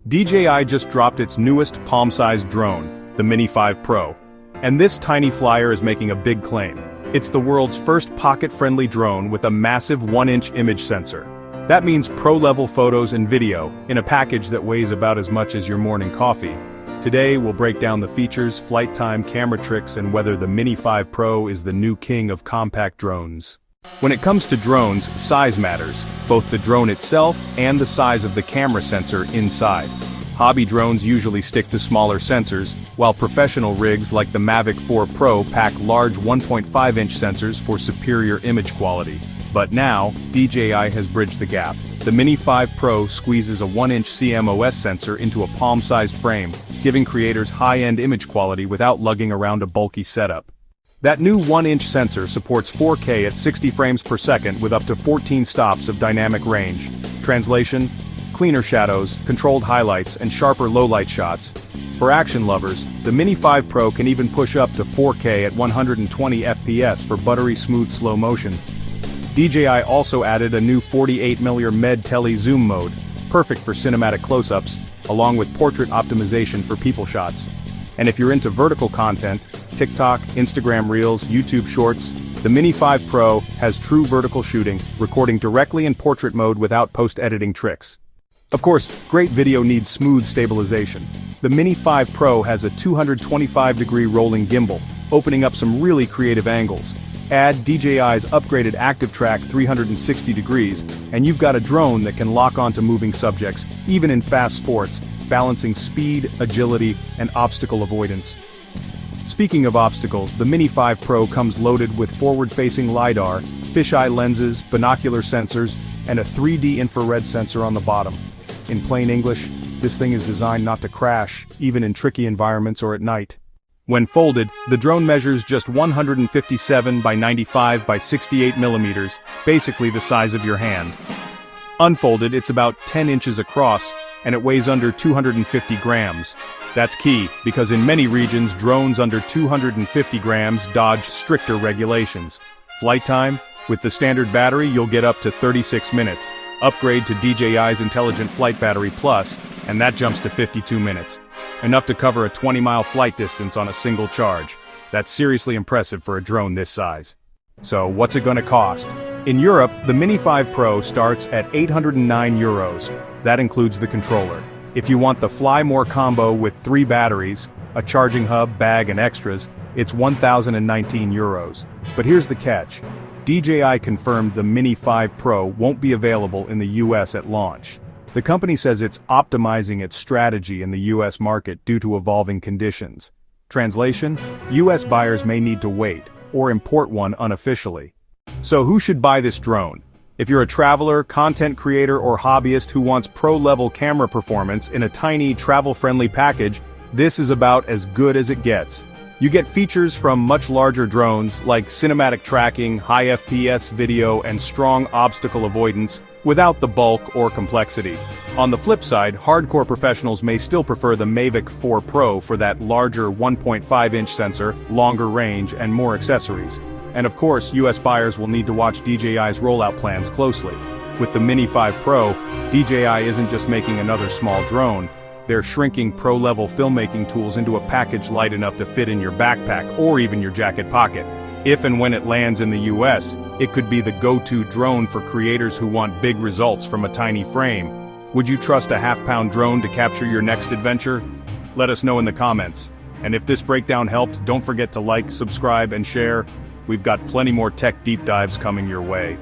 DJI just dropped its newest palm-sized drone, the Mini 5 Pro. And this tiny flyer is making a big claim. It's the world's first pocket-friendly drone with a massive 1-inch image sensor. That means pro-level photos and video, in a package that weighs about as much as your morning coffee. Today we'll break down the features, flight time, camera tricks, and whether the Mini 5 Pro is the new king of compact drones. When it comes to drones, size matters, both the drone itself and the size of the camera sensor inside. Hobby drones usually stick to smaller sensors, while professional rigs like the Mavic 4 Pro pack large 1.5-inch sensors for superior image quality. But now, DJI has bridged the gap. The Mini 5 Pro squeezes a 1-inch CMOS sensor into a palm-sized frame, giving creators high-end image quality without lugging around a bulky setup. That new 1-inch sensor supports 4K at 60 frames per second with up to 14 stops of dynamic range. Translation: cleaner shadows, controlled highlights, and sharper low-light shots. For action lovers, the Mini 5 Pro can even push up to 4K at 120 FPS for buttery smooth slow motion. DJI also added a new 48mm Med Tele zoom mode, perfect for cinematic close-ups, along with portrait optimization for people shots. And if you're into vertical content, TikTok, Instagram Reels, YouTube Shorts, the Mini 5 Pro has true vertical shooting, recording directly in portrait mode without post-editing tricks. Of course, great video needs smooth stabilization. The Mini 5 Pro has a 225-degree rolling gimbal, opening up some really creative angles. Add DJI's upgraded Active Track 360 degrees, and you've got a drone that can lock onto moving subjects, even in fast sports, balancing speed, agility, and obstacle avoidance. Speaking of obstacles, the Mini 5 Pro comes loaded with forward-facing LiDAR, fisheye lenses, binocular sensors, and a 3D infrared sensor on the bottom. In plain English, this thing is designed not to crash, even in tricky environments or at night. When folded, the drone measures just 157 by 95 by 68 millimeters, basically the size of your hand. Unfolded, it's about 10 inches across, and it weighs under 250 grams. That's key, because in many regions drones under 250 grams dodge stricter regulations. Flight time? With the standard battery you'll get up to 36 minutes. Upgrade to DJI's Intelligent Flight Battery Plus, and that jumps to 52 minutes. Enough to cover a 20-mile flight distance on a single charge. That's seriously impressive for a drone this size. So what's it gonna cost? In Europe, the Mini 5 Pro starts at €809. That includes the controller. If you want the Fly More combo with 3 batteries, a charging hub, bag, and extras, it's €1,019. But here's the catch. DJI confirmed the Mini 5 Pro won't be available in the US at launch. The company says it's optimizing its strategy in the US market due to evolving conditions. Translation: US buyers may need to wait, or import one unofficially. So who should buy this drone? If you're a traveler, content creator, or hobbyist who wants pro-level camera performance in a tiny, travel-friendly package, this is about as good as it gets. You get features from much larger drones, like cinematic tracking, high FPS video, and strong obstacle avoidance, without the bulk or complexity. On the flip side, hardcore professionals may still prefer the Mavic 4 Pro for that larger 1.5-inch sensor, longer range, and more accessories. And of course, US buyers will need to watch DJI's rollout plans closely. With the Mini 5 Pro, DJI isn't just making another small drone, they're shrinking pro-level filmmaking tools into a package light enough to fit in your backpack or even your jacket pocket. If and when it lands in the US, it could be the go-to drone for creators who want big results from a tiny frame. Would you trust a half-pound drone to capture your next adventure? Let us know in the comments. And if this breakdown helped, don't forget to like, subscribe, and share. We've got plenty more tech deep dives coming your way.